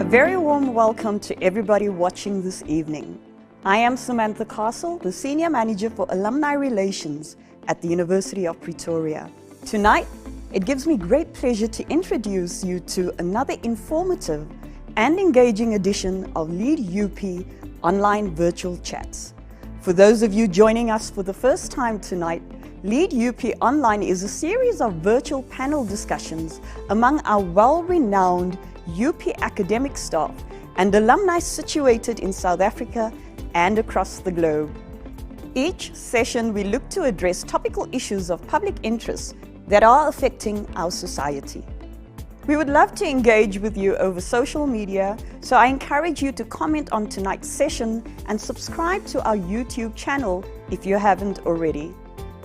very warm welcome to everybody watching this evening. I am Samantha Castle, the Senior Manager for Alumni Relations at the University of Pretoria. Tonight, it gives me great pleasure to introduce you to another informative and engaging edition of LeadUP online virtual chats. For those of you joining us for the first time tonight, LeadUP Online is a series of virtual panel discussions among our well-renowned UP academic staff and alumni situated in South Africa and across the globe. Each session we look to address topical issues of public interest that are affecting our society. We would love to engage with you over social media, so I encourage you to comment on tonight's session and subscribe to our YouTube channel if you haven't already.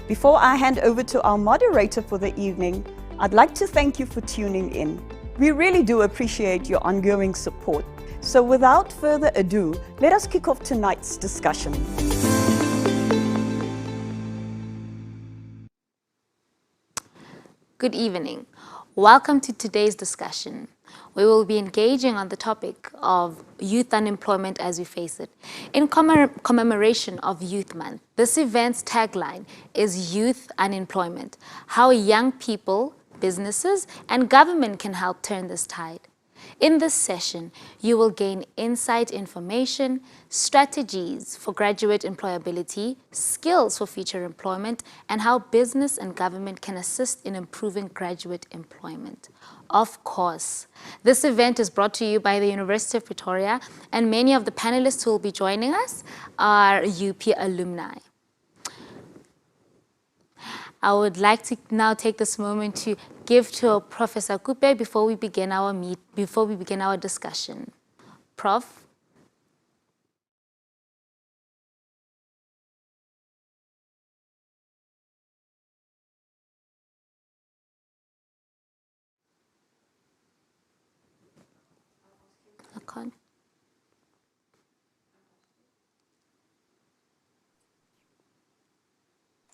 Before I hand over to our moderator for the evening, I'd like to thank you for tuning in. We really do appreciate your ongoing support. So without further ado, let us kick off tonight's discussion. Good evening. Welcome to today's discussion. We will be engaging on the topic of youth unemployment as we face it. In commemoration of Youth Month, this event's tagline is Youth Unemployment: How young people, businesses, and government can help turn this tide. In this session, you will gain insight information, strategies for graduate employability, skills for future employment, and how business and government can assist in improving graduate employment. Of course, this event is brought to you by the University of Pretoria, and many of the panelists who will be joining us are UP alumni. I would like to now take this moment to give to Professor Kupe before we begin our discussion. Prof.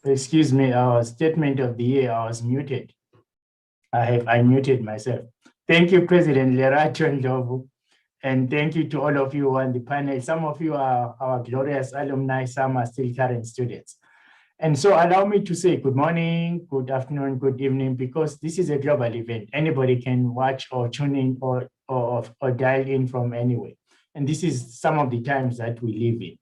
Excuse me, our statement of the year, I was muted. I muted myself. Thank you, President Lerato Ndlovu, and thank you to all of you on the panel. Some of you are our glorious alumni, some are still current students. And so allow me to say good morning, good afternoon, good evening, because this is a global event. Anybody can watch or tune in or dial in from anywhere. And this is some of the times that we live in.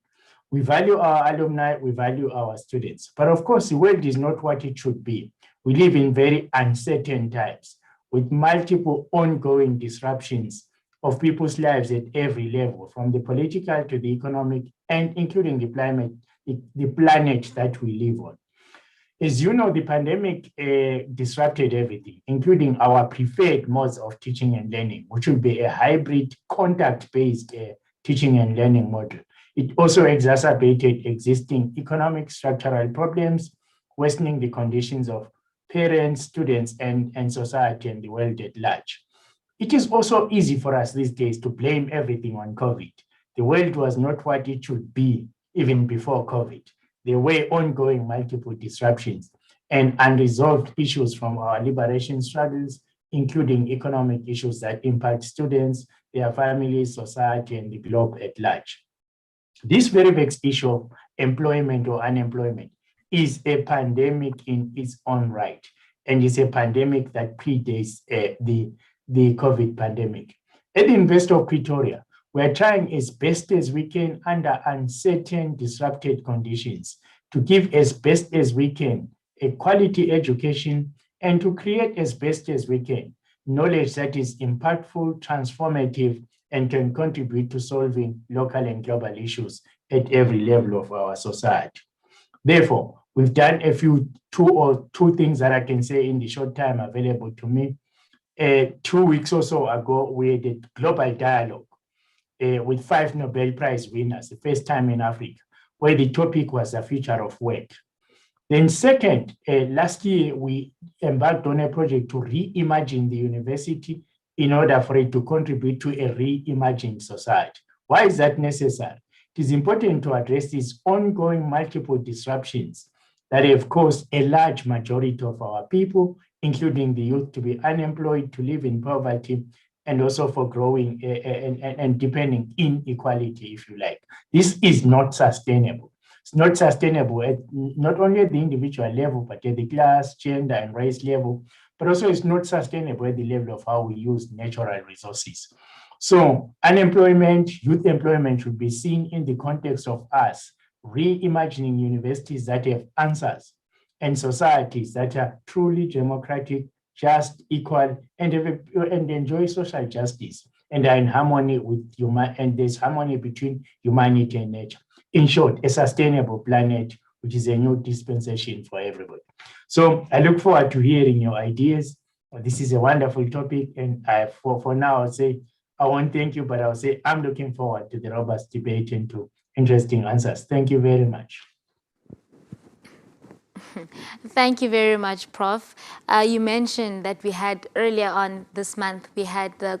We value our alumni, we value our students. But of course, the world is not what it should be. We live in very uncertain times with multiple ongoing disruptions of people's lives at every level, from the political to the economic, and including the planet that we live on. As you know, the pandemic disrupted everything, including our preferred modes of teaching and learning, which will be a hybrid contact-based teaching and learning model. It also exacerbated existing economic structural problems, worsening the conditions of parents, students, and society and the world at large. It is also easy for us these days to blame everything on COVID. The world was not what it should be even before COVID. There were ongoing multiple disruptions and unresolved issues from our liberation struggles, including economic issues that impact students, their families, society, and the globe at large. This very vexed issue of employment or unemployment is a pandemic in its own right, and it's a pandemic that predates the COVID pandemic. At the University of Pretoria, we're trying as best as we can under uncertain, disrupted conditions to give as best as we can a quality education and to create as best as we can knowledge that is impactful, transformative, and can contribute to solving local and global issues at every level of our society. Therefore, we've done two things that I can say in the short time available to me. 2 weeks or so ago, we had a global dialogue with 5 Nobel Prize winners, the first time in Africa, where the topic was the future of work. Then second, last year, we embarked on a project to reimagine the university in order for it to contribute to a reimagined society. Why is that necessary? It is important to address these ongoing multiple disruptions that have caused a large majority of our people, including the youth, to be unemployed, to live in poverty, and also for growing and deepening inequality, if you like. This is not sustainable. It's not sustainable at not only at the individual level, but at the class, gender, and race level, but also it's not sustainable at the level of how we use natural resources. So unemployment, youth employment should be seen in the context of us reimagining universities that have answers and societies that are truly democratic, just, equal, and enjoy social justice and are in harmony with human, and there's harmony between humanity and nature. In short, a sustainable planet, which is a new dispensation for everybody. So I look forward to hearing your ideas. This is a wonderful topic, and for now, I'll say I won't thank you, but I'll say I'm looking forward to the robust debate and to interesting answers. Thank you very much. Thank you very much, Prof. You mentioned that we had earlier on this month, we had the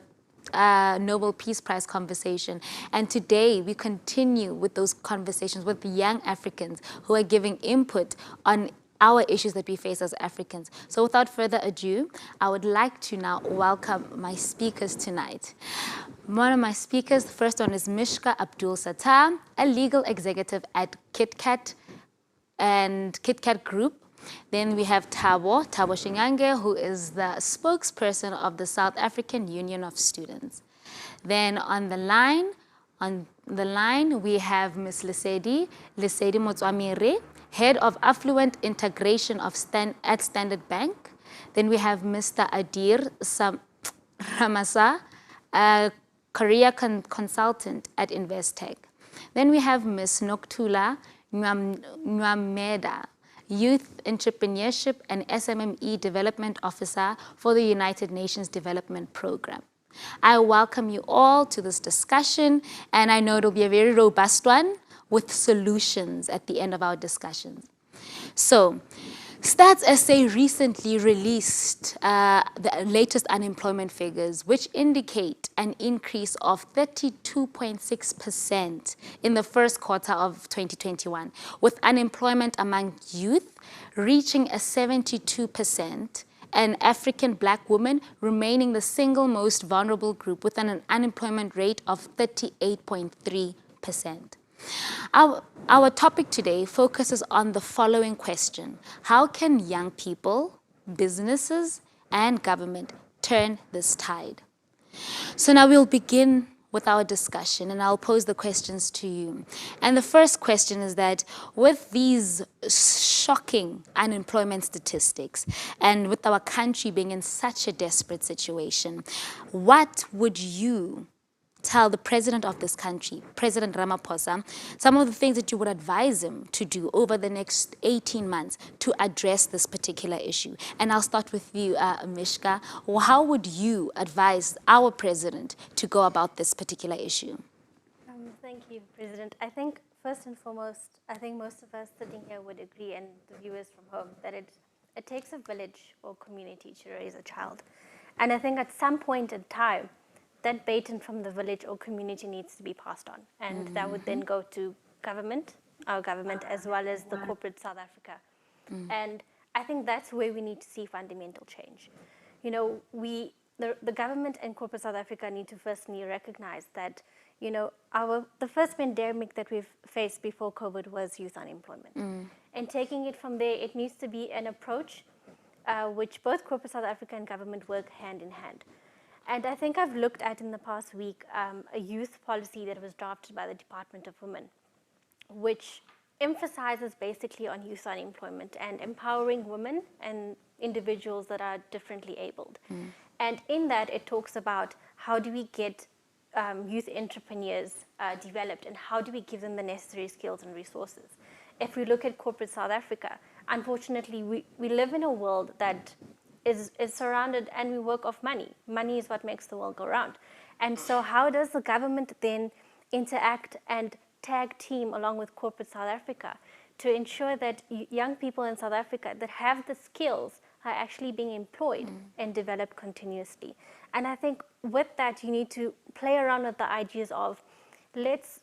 Nobel Peace Prize conversation. And today we continue with those conversations with the young Africans who are giving input on our issues that we face as Africans. So without further ado, I would like to now welcome my speakers tonight. One of my speakers, the first one is Mishka Abdul Sattar, a legal executive at KitKat and KitKat Group. Then we have Thabo Shingange, who is the spokesperson of the South African Union of Students. Then on the line we have Ms. Lesedi Motswamire, Head of Affluent Integration of at Standard Bank. Then we have Mr. Adir Ramasa, a career consultant at Investec. Then we have Ms. Noktula Nwameda, Youth Entrepreneurship and SMME Development Officer for the United Nations Development Program. I welcome you all to this discussion, and I know it'll be a very robust one with solutions at the end of our discussions. So, Stats SA recently released the latest unemployment figures, which indicate an increase of 32.6% in the first quarter of 2021, with unemployment among youth reaching a 72%, and African Black women remaining the single most vulnerable group with an unemployment rate of 38.3%. Our topic today focuses on the following question: how can young people, businesses, and government turn this tide? So now we'll begin with our discussion, and I'll pose the questions to you. And the first question is that with these shocking unemployment statistics, and with our country being in such a desperate situation, what would you tell the president of this country, President Ramaphosa, some of the things that you would advise him to do over the next 18 months to address this particular issue? And I'll start with you, Mishka. How would you advise our president to go about this particular issue? Thank you, President. I think first and foremost, I think most of us sitting here would agree, and the viewers from home, that it takes a village or community to raise a child. And I think at some point in time, that baton from the village or community needs to be passed on. And that would then go to government, our government, as well as the corporate South Africa. And I think that's where we need to see fundamental change. You know, the government and corporate South Africa need to firstly recognize that, you know, the first pandemic that we've faced before COVID was youth unemployment. And taking it from there, it needs to be an approach which both corporate South Africa and government work hand in hand. And I think I've looked at in the past week a youth policy that was drafted by the Department of Women, which emphasizes basically on youth unemployment and empowering women and individuals that are differently abled. And in that, it talks about how do we get youth entrepreneurs developed, and how do we give them the necessary skills and resources. If we look at corporate South Africa, unfortunately, we live in a world that is surrounded, and we work off money. Money is what makes the world go round. And so how does the government then interact and tag team along with corporate South Africa to ensure that young people in South Africa that have the skills are actually being employed and developed continuously? And I think with that, you need to play around with the ideas of, let's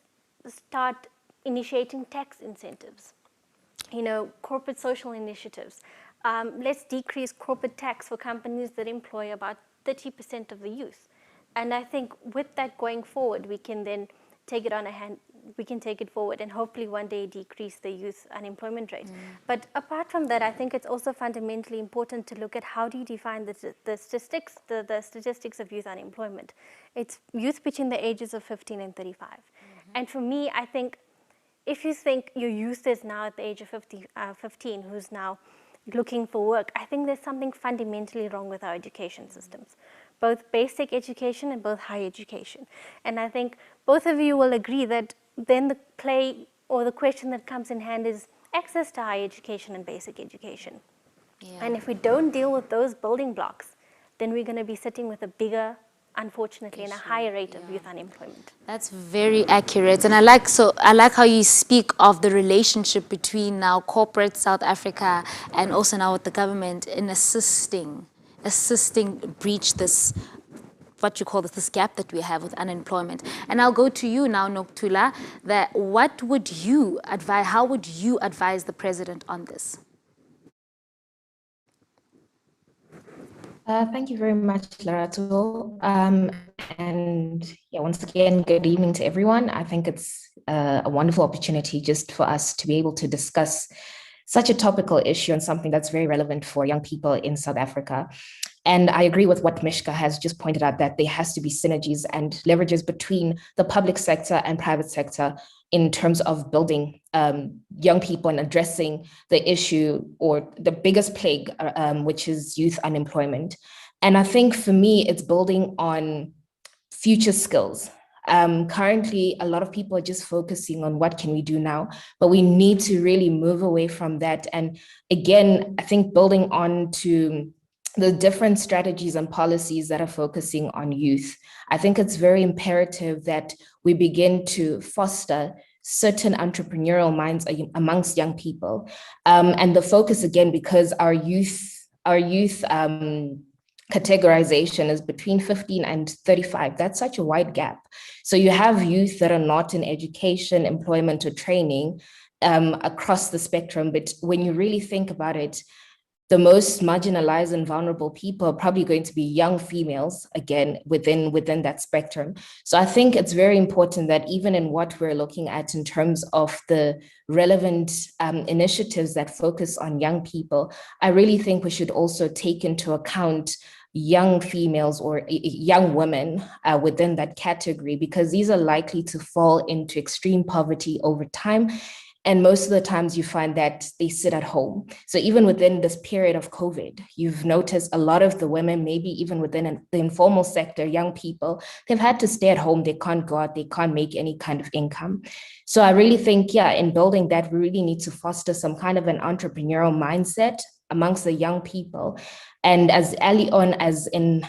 start initiating tax incentives, you know, corporate social initiatives. Let's decrease corporate tax for companies that employ about 30% of the youth. And I think with that going forward, we can then take it on a hand, we can take it forward and hopefully one day decrease the youth unemployment rate. But apart from that, I think it's also fundamentally important to look at how do you define the statistics of youth unemployment. It's youth between the ages of 15 and 35. And for me, I think if you think your youth is now at the age of 15, who's now looking for work, I think there's something fundamentally wrong with our education systems, both basic education and both higher education. And I think both of you will agree that then the play or the question that comes in hand is access to higher education and basic education. Yeah. And if we don't deal with those building blocks, then we're going to be sitting with a bigger, unfortunately, and a higher rate of youth unemployment. That's very accurate. And I like how you speak of the relationship between now corporate South Africa and also now with the government in assisting breach this, what you call this gap that we have with unemployment. And I'll go to you now, Nokuthula, that what would you advise, how would you advise the president on this? Thank you very much, Lerato. And yeah, once again, good evening to everyone. I think it's a wonderful opportunity just for us to be able to discuss such a topical issue and something that's very relevant for young people in South Africa. And I agree with what Mishka has just pointed out, that there has to be synergies and leverages between the public sector and private sector in terms of building young people and addressing the issue or the biggest plague, which is youth unemployment. And I think for me, it's building on future skills. Currently, a lot of people are just focusing on what can we do now, but we need to really move away from that. And again, I think building on to the different strategies and policies that are focusing on youth, I think it's very imperative that we begin to foster certain entrepreneurial minds amongst young people. And the focus again, because our youth categorization is between 15 and 35. That's such a wide gap. So you have youth that are not in education, employment, or training across the spectrum. But when you really think about it, the most marginalized and vulnerable people are probably going to be young females, again, within that spectrum. So I think it's very important that even in what we're looking at in terms of the relevant initiatives that focus on young people, I really think we should also take into account young females or young women within that category, because these are likely to fall into extreme poverty over time. And most of the times you find that they sit at home. So even within this period of COVID, you've noticed a lot of the women, maybe even within the informal sector, young people, they've had to stay at home. They can't go out, they can't make any kind of income. So I really think, yeah, in building that, we really need to foster some kind of an entrepreneurial mindset amongst the young people. And as early on as in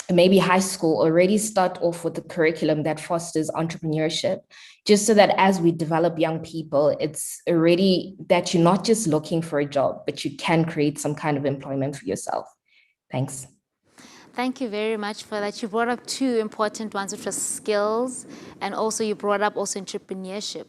maybe high school, already start off with a curriculum that fosters entrepreneurship, just so that as we develop young people, it's already that you're not just looking for a job, but you can create some kind of employment for yourself. Thanks. Thank you very much for that. You brought up two important ones, which were skills, and also you brought up also entrepreneurship.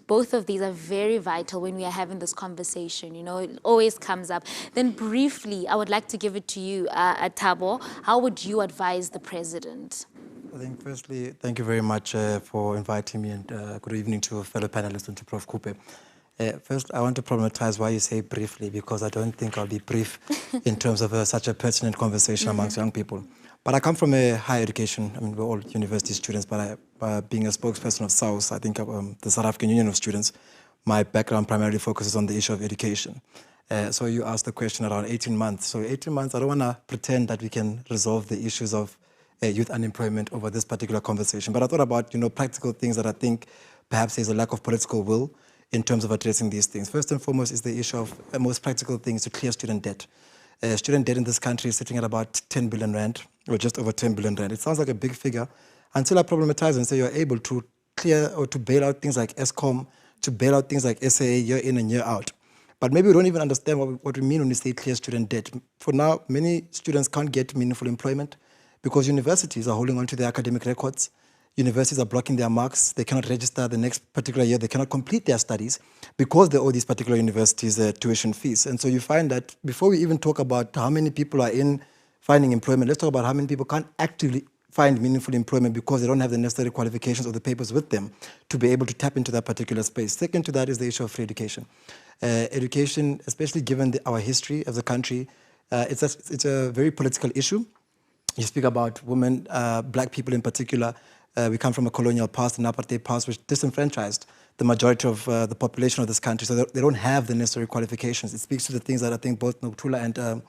Both of these are very vital when we are having this conversation. You know, it always comes up. Then briefly, I would like to give it to you, Thabo. How would you advise the president? I think firstly, thank you very much for inviting me, and good evening to fellow panelists and to Prof. Kupe. First, I want to problematize why you say briefly, because I don't think I'll be brief in terms of such a pertinent conversation amongst young people. But I come from a higher education. I mean, we're all university students, but being a spokesperson of SAUS, I think the South African Union of Students, my background primarily focuses on the issue of education. So you asked the question around 18 months. So 18 months, I don't want to pretend that we can resolve the issues of youth unemployment over this particular conversation. But I thought about, practical things that I think perhaps there's a lack of political will in terms of addressing these things. First and foremost is the issue of most practical things to clear student debt. Student debt in this country is sitting at about 10 billion rand, or just over 10 billion rand. It sounds like a big figure until I problematize and say you're able to clear or to bail out things like ESCOM, to bail out things like SAA year in and year out. But maybe we don't even understand what we mean when we say clear student debt. For now, many students can't get meaningful employment because universities are holding on to their academic records. Universities are blocking their marks. They cannot register the next particular year. They cannot complete their studies because they owe these particular universities tuition fees. And so you find that before we even talk about how many people are in finding employment. Let's talk about how many people can't actively find meaningful employment because they don't have the necessary qualifications or the papers with them to be able to tap into that particular space. Second to that is the issue of free education. Education, especially given our history as a country, it's a very political issue. You speak about women, black people in particular. We come from a colonial past, an apartheid past, which disenfranchised the majority of the population of this country. So they don't have the necessary qualifications. It speaks to the things that I think both Nokuthula and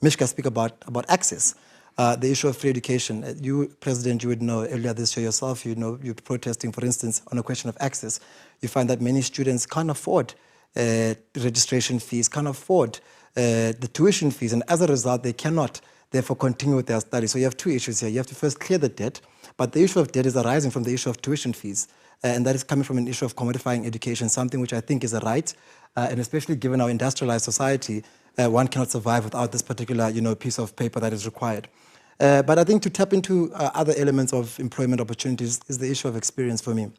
Mishka speak about access. The issue of free education. You, President, you would know earlier this year yourself, you're protesting, for instance, on a question of access. You find that many students can't afford registration fees, can't afford the tuition fees, and as a result, they cannot therefore continue with their studies. So you have two issues here. You have to first clear the debt, but the issue of debt is arising from the issue of tuition fees, and that is coming from an issue of commodifying education, something which I think is a right, and especially given our industrialized society, one cannot survive without this particular piece of paper that is required. But I think to tap into other elements of employment opportunities is the issue of experience for me.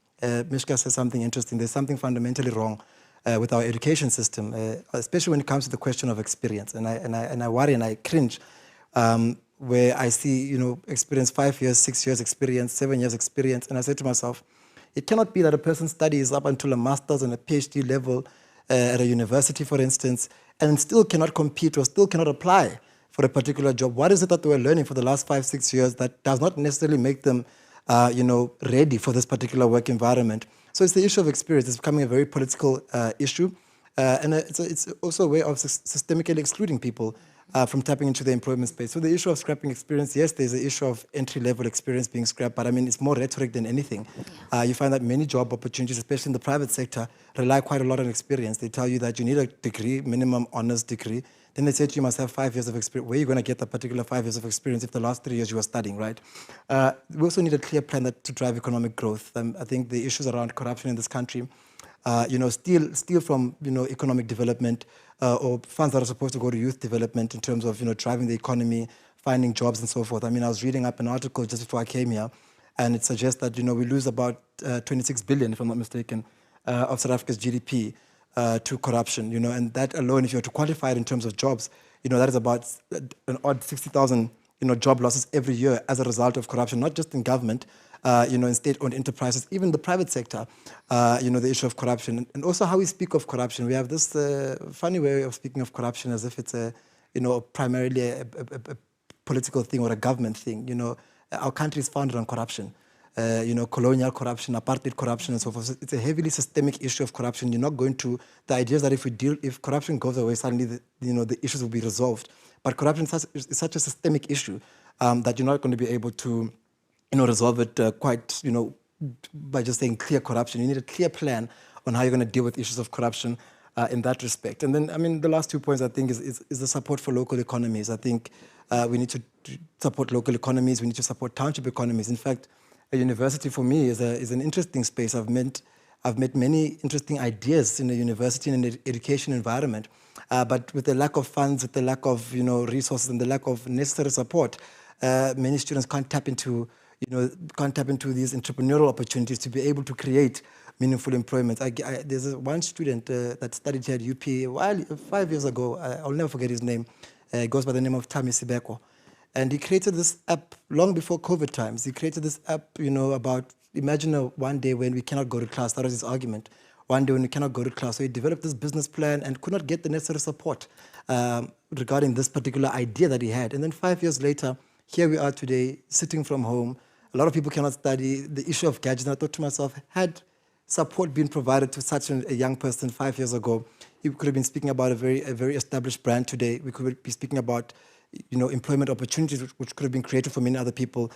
Mishka says something interesting. There's something fundamentally wrong with our education system, especially when it comes to the question of experience. And I worry and I cringe where I see, experience 5 years, 6 years experience, 7 years experience. And I say to myself, it cannot be that a person studies up until a master's and a PhD level at a university, for instance, and still cannot compete or still cannot apply for a particular job. What is it that they were learning for the last 5, 6 years that does not necessarily make them, ready for this particular work environment? So it's the issue of experience. It's becoming a very political issue, and it's also a way of systemically excluding people from tapping into the employment space. So the issue of scrapping experience, yes, there's the issue of entry-level experience being scrapped, but I mean, it's more rhetoric than anything. You find that many job opportunities, especially in the private sector, rely quite a lot on experience. They tell you that you need a degree, minimum honors degree. Then they say to you, must have 5 years of experience. Where are you going to get that particular 5 years of experience if the last 3 years you were studying, right? We also need a clear plan to drive economic growth. I think the issues around corruption in this country, steal from, economic development or funds that are supposed to go to youth development in terms of, driving the economy, finding jobs and so forth. I mean, I was reading up an article just before I came here, and it suggests that, we lose about 26 billion, if I'm not mistaken, of South Africa's GDP to corruption, and that alone, if you were to quantify it in terms of jobs, that is about an odd 60,000, job losses every year as a result of corruption, not just in government, in state-owned enterprises, even the private sector, the issue of corruption. And also how we speak of corruption. We have this funny way of speaking of corruption as if it's primarily a political thing or a government thing. Our country is founded on corruption. Colonial corruption, apartheid corruption, and so forth. So it's a heavily systemic issue of corruption. You're not going to, the idea is that if corruption goes away, suddenly the issues will be resolved. But corruption is such a systemic issue that you're not going to be able to, resolve it quite, by just saying clear corruption. You need a clear plan on how you're going to deal with issues of corruption in that respect. And then, I mean, the last 2 points I think is the support for local economies. I think we need to support local economies. We need to support township economies. In fact, a university for me is an interesting space. I've met many interesting ideas in the university and in the education environment, but with the lack of funds, with the lack of resources, and the lack of necessary support, many students can't tap into these entrepreneurial opportunities to be able to create meaningful employment. There's one student that studied here at UP 5 years ago. I'll never forget his name. He goes by the name of Tami Sibeko. And he created this app long before COVID times. He created this app, about, imagine one day when we cannot go to class. That was his argument. One day when we cannot go to class. So he developed this business plan and could not get the necessary support regarding this particular idea that he had. And then 5 years later, here we are today, sitting from home. A lot of people cannot study. The issue of gadgets, and I thought to myself, had support been provided to such a young person 5 years ago, he could have been speaking about a very established brand today. We could be speaking about employment opportunities which could have been created for many other people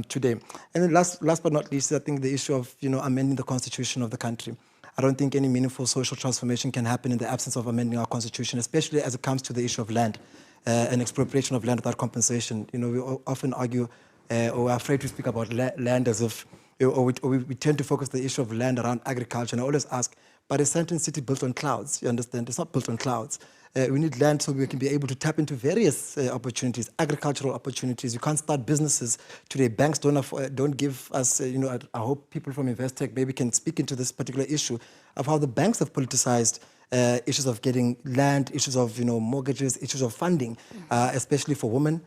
today. And then last but not least, I think the issue of amending the constitution of the country. I don't think any meaningful social transformation can happen in the absence of amending our constitution, especially as it comes to the issue of land and expropriation of land without compensation. We often argue or are afraid to speak about land as if, or we tend to focus the issue of land around agriculture. And I always ask, but is Sandton City built on clouds? You understand? It's not built on clouds. We need land so we can be able to tap into various opportunities, agricultural opportunities. You can't start businesses today. Banks don't give us, I hope people from Investec maybe can speak into this particular issue of how the banks have politicized issues of getting land, issues of mortgages, issues of funding, especially for women,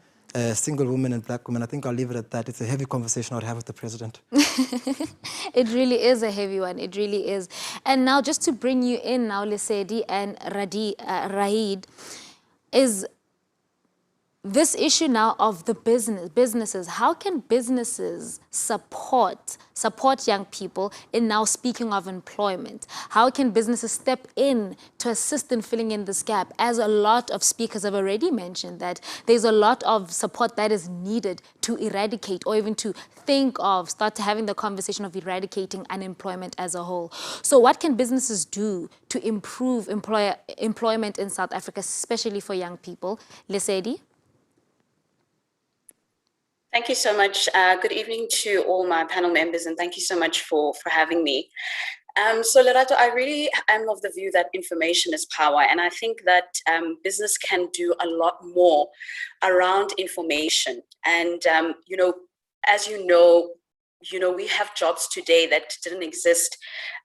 single women and black women. I think I'll leave it at that. It's a heavy conversation I'd have with the president. It really is a heavy one. It really is. And now just to bring you in now, Lesedi and Raid, is this issue now of the businesses, how can businesses support young people in now speaking of employment? How can businesses step in to assist in filling in this gap? As a lot of speakers have already mentioned that there's a lot of support that is needed to eradicate or even to start having the conversation of eradicating unemployment as a whole. So what can businesses do to improve employment in South Africa, especially for young people? Lesedi? Thank you so much. Good evening to all my panel members, and thank you so much for having me. So Lerato, I really am of the view that information is power, and I think that business can do a lot more around information. And as you know, we have jobs today that didn't exist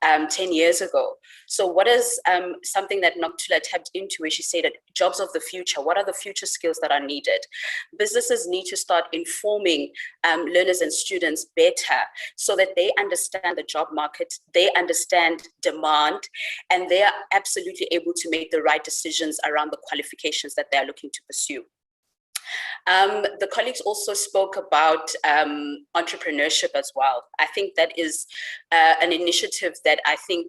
10 years ago. So what is something that Noktula tapped into where she said that jobs of the future, what are the future skills that are needed? Businesses need to start informing learners and students better so that they understand the job market, they understand demand, and they are absolutely able to make the right decisions around the qualifications that they are looking to pursue. The colleagues also spoke about entrepreneurship as well. I think that is an initiative that I think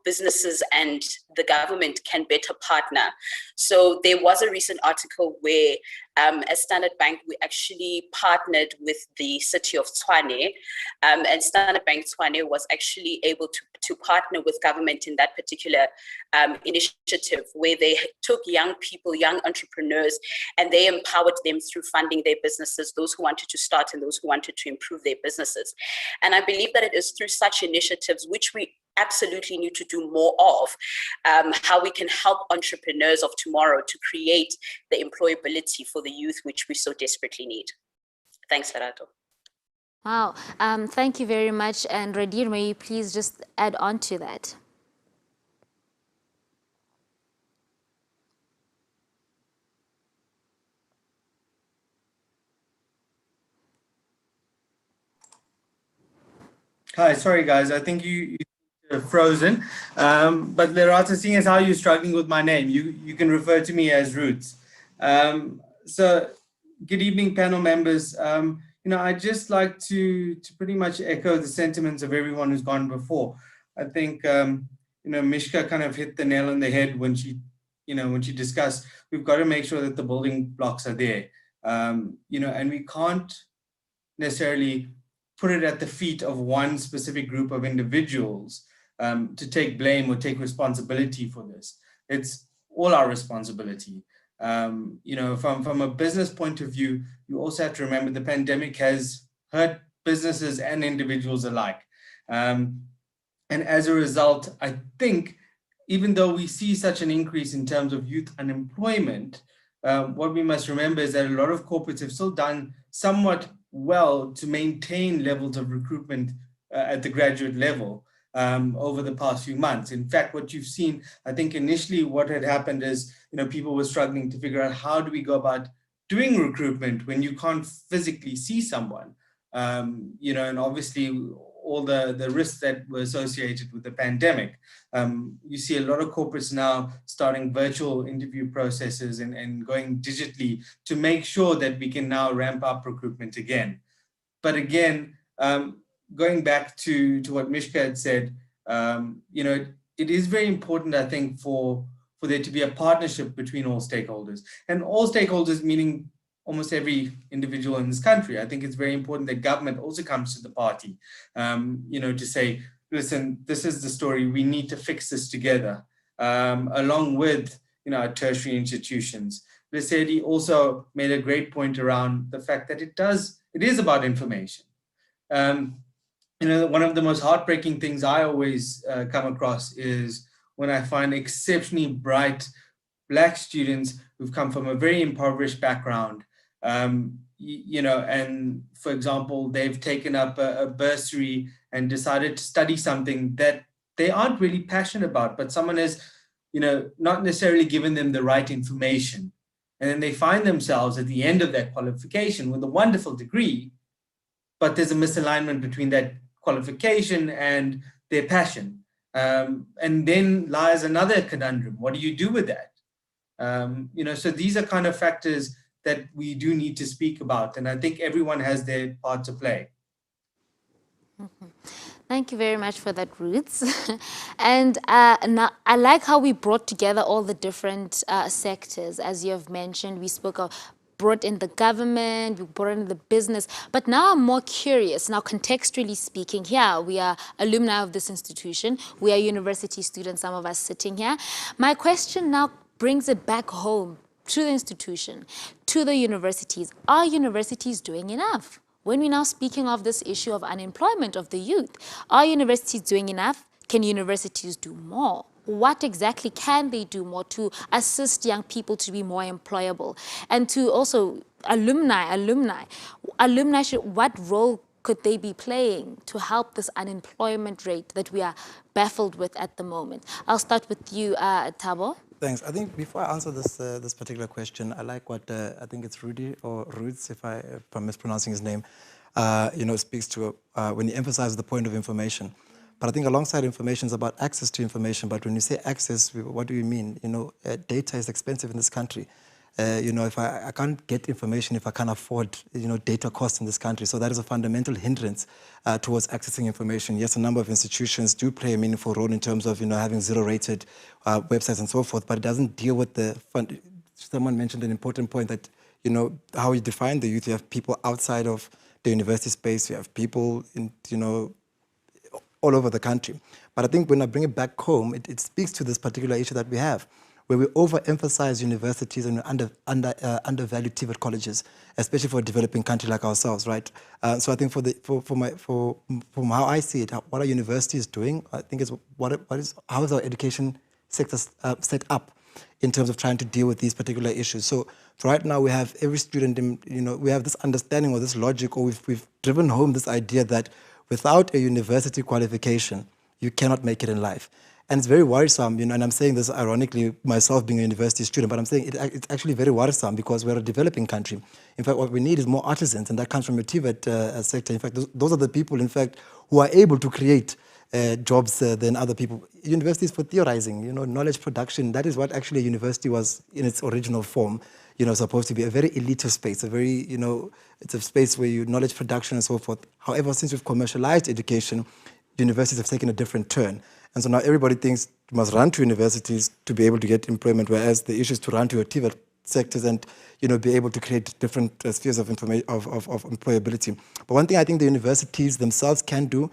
businesses and the government can better partner. So there was a recent article where as Standard Bank, we actually partnered with the city of Tshwane, and Standard Bank Tshwane was actually able to partner with government in that particular initiative where they took young people, young entrepreneurs, and they empowered them through funding their businesses, those who wanted to start and those who wanted to improve their businesses. And I believe that it is through such initiatives, which we absolutely need to do more of, how we can help entrepreneurs of tomorrow to create the employability for the youth, which we so desperately need. Thanks, Lerato. Wow, thank you very much. And Radir, may you please just add on to that? Hi, sorry guys, I think you frozen. But Lerato, seeing as how you're struggling with my name, you can refer to me as Roots. So good evening, panel members. I'd just like to pretty much echo the sentiments of everyone who's gone before. I think Mishka kind of hit the nail on the head when she discussed we've got to make sure that the building blocks are there. And we can't necessarily put it at the feet of one specific group of individuals to take blame or take responsibility for this. It's all our responsibility. From a business point of view, you also have to remember the pandemic has hurt businesses and individuals alike. And as a result, I think even though we see such an increase in terms of youth unemployment, what we must remember is that a lot of corporates have still done somewhat well to maintain levels of recruitment at the graduate level over the past few months. In fact, what you've seen, I think initially what had happened is, people were struggling to figure out how do we go about doing recruitment when you can't physically see someone, and obviously all the risks that were associated with the pandemic. You see a lot of corporates now starting virtual interview processes and going digitally to make sure that we can now ramp up recruitment again. But again, going back to what Mishka had said, it is very important, I think, for there to be a partnership between all stakeholders, and all stakeholders meaning almost every individual in this country. I think it's very important that government also comes to the party, to say, listen, this is the story, we need to fix this together, along with, our tertiary institutions. Lesedi also made a great point around the fact that it is about information. One of the most heartbreaking things I always come across is when I find exceptionally bright Black students who've come from a very impoverished background, and for example, they've taken up a bursary and decided to study something that they aren't really passionate about, but someone has, not necessarily given them the right information. And then they find themselves at the end of that qualification with a wonderful degree, but there's a misalignment between that qualification and their passion. And then lies another conundrum. What do you do with that? So these are kind of factors that we do need to speak about. And I think everyone has their part to play. Thank you very much for that, Roots. And now I like how we brought together all the different sectors. As you have mentioned, we brought in the government, we brought in the business. But now I'm more curious. Now, contextually speaking, here we are alumni of this institution. We are university students, some of us sitting here. My question now brings it back home to the institution, to the universities. Are universities doing enough? When we're now speaking of this issue of unemployment of the youth, are universities doing enough? Can universities do more? What exactly can they do more to assist young people to be more employable? And to also alumni, what role could they be playing to help this unemployment rate that we are baffled with at the moment? I'll start with you, Thabo. Thanks. I think before I answer this particular question, I like what I think it's Rudy or Roots, if I'm mispronouncing his name, speaks to when he emphasizes the point of information. But I think alongside information is about access to information. But when you say access, what do you mean? Data is expensive in this country. If I can't get information if I can't afford, data costs in this country. So that is a fundamental hindrance towards accessing information. Yes, a number of institutions do play a meaningful role in terms of, having zero-rated websites and so forth, but it doesn't deal with the fund. Someone mentioned an important point that, how you define the youth. You have people outside of the university space. You have people in, all over the country. But I think when I bring it back home, it speaks to this particular issue that we have, where we overemphasize universities and undervalue TVET colleges, especially for a developing country like ourselves, right? So I think from how I see it, what are universities doing? I think it's how is our education sector set up in terms of trying to deal with these particular issues. So right now we have every student, we have this understanding or this logic, or we've driven home this idea that without a university qualification, you cannot make it in life. And it's very worrisome, and I'm saying this ironically, myself being a university student, but I'm saying it's actually very worrisome because we're a developing country. In fact, what we need is more artisans, and that comes from the TVET sector. In fact, those are the people, in fact, who are able to create jobs than other people. Universities for theorizing, knowledge production, that is what actually a university was in its original form, supposed to be a very elitist space, a very, it's a space where knowledge production and so forth. However, since we've commercialized education, universities have taken a different turn. And so now everybody thinks you must run to universities to be able to get employment, whereas the issue is to run to your TVET sectors and be able to create different spheres of employability. But one thing I think the universities themselves can do,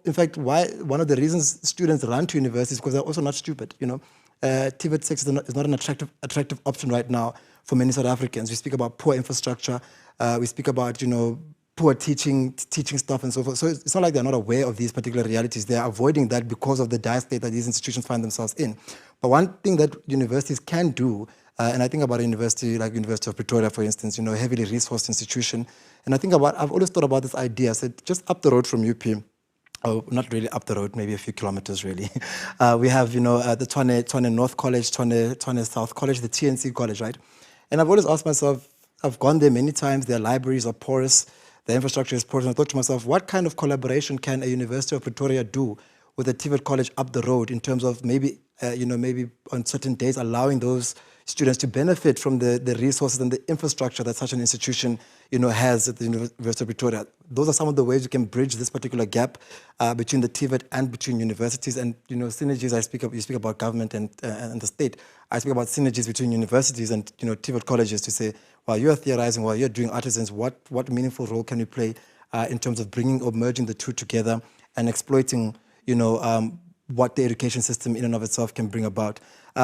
in fact, one of the reasons students run to universities is because they're also not stupid. TVET sector is not an attractive option right now for many South Africans. We speak about poor infrastructure. We speak about poor teaching staff and so forth. So it's not like they're not aware of these particular realities. They're avoiding that because of the dire state that these institutions find themselves in. But one thing that universities can do, and I think about a university like University of Pretoria, for instance, heavily resourced institution. And I've always thought about this idea. I said, just up the road from UP, oh, not really up the road, maybe a few kilometers really. We have, the Tshwane North College, Tshwane South College, the TNC College, right? And I've always asked myself, I've gone there many times, their libraries are porous, the infrastructure is porous, and I thought to myself, what kind of collaboration can a University of Pretoria do with a TVET college up the road in terms of maybe, maybe on certain days allowing those students to benefit from the resources and the infrastructure that such an institution, has at the University of Pretoria. Those are some of the ways you can bridge this particular gap between the TVET and between universities. And, synergies, you speak about government and the state. I speak about synergies between universities and, TVET colleges to say, while you're theorizing, while you're doing artisans, what meaningful role can you play in terms of bringing or merging the two together and exploiting, what the education system in and of itself can bring about.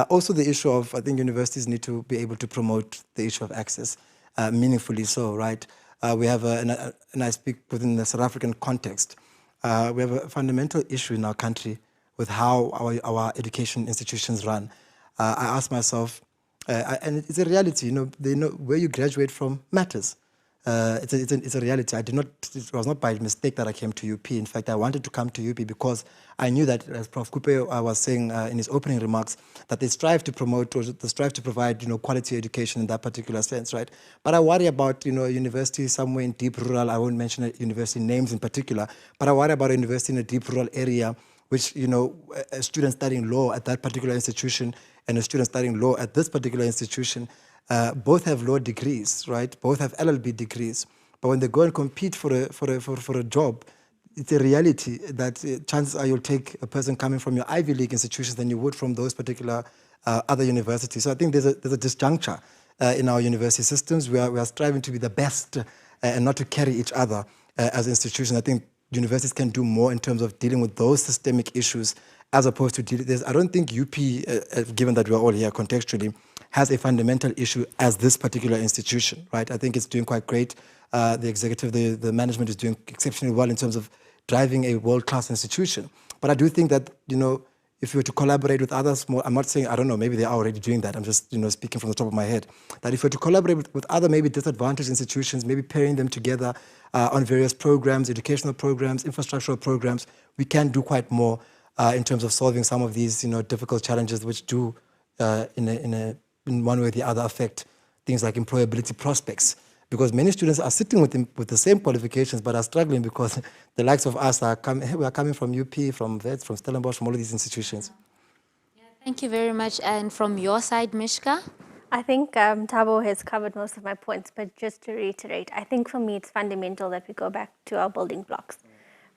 Also the issue of, I think universities need to be able to promote the issue of access, meaningfully so, right? We have, and I speak within the South African context, we have a fundamental issue in our country with how our education institutions run. I ask myself, and it's a reality, they know where you graduate from matters. it's a reality. It was not by mistake that I came to UP. In fact, I wanted to come to UP because I knew that, as Prof. Coupe was saying in his opening remarks, that they strive to promote or they strive to provide, quality education in that particular sense, right? But I worry about, a university somewhere in deep rural. I won't mention university names in particular, but I worry about a university in a deep rural area, which, a student studying law at that particular institution and a student studying law at this particular institution, both have law degrees, right? Both have LLB degrees. But when they go and compete for a job, it's a reality that chances are you'll take a person coming from your Ivy League institutions than you would from those particular other universities. So I think there's a disjuncture in our university systems. We are striving to be the best and not to carry each other as institutions. I think universities can do more in terms of dealing with those systemic issues as opposed to dealing. I don't think UP, given that we're all here contextually, has a fundamental issue as this particular institution, right? I think it's doing quite great. The executive, the management is doing exceptionally well in terms of driving a world-class institution. But I do think that, if you were to collaborate with others more, I'm not saying, I don't know, maybe they are already doing that. I'm just, speaking from the top of my head. That if you were to collaborate with other maybe disadvantaged institutions, maybe pairing them together on various programs, educational programs, infrastructural programs, we can do quite more in terms of solving some of these, difficult challenges which do, in one way or the other, affect things like employability prospects. Because many students are sitting with the same qualifications but are struggling because the likes of us are coming from UP, from VETS, from Stellenbosch, from all of these institutions. Yeah, thank you very much. And from your side, Mishka? I think Thabo has covered most of my points, but just to reiterate, I think for me it's fundamental that we go back to our building blocks,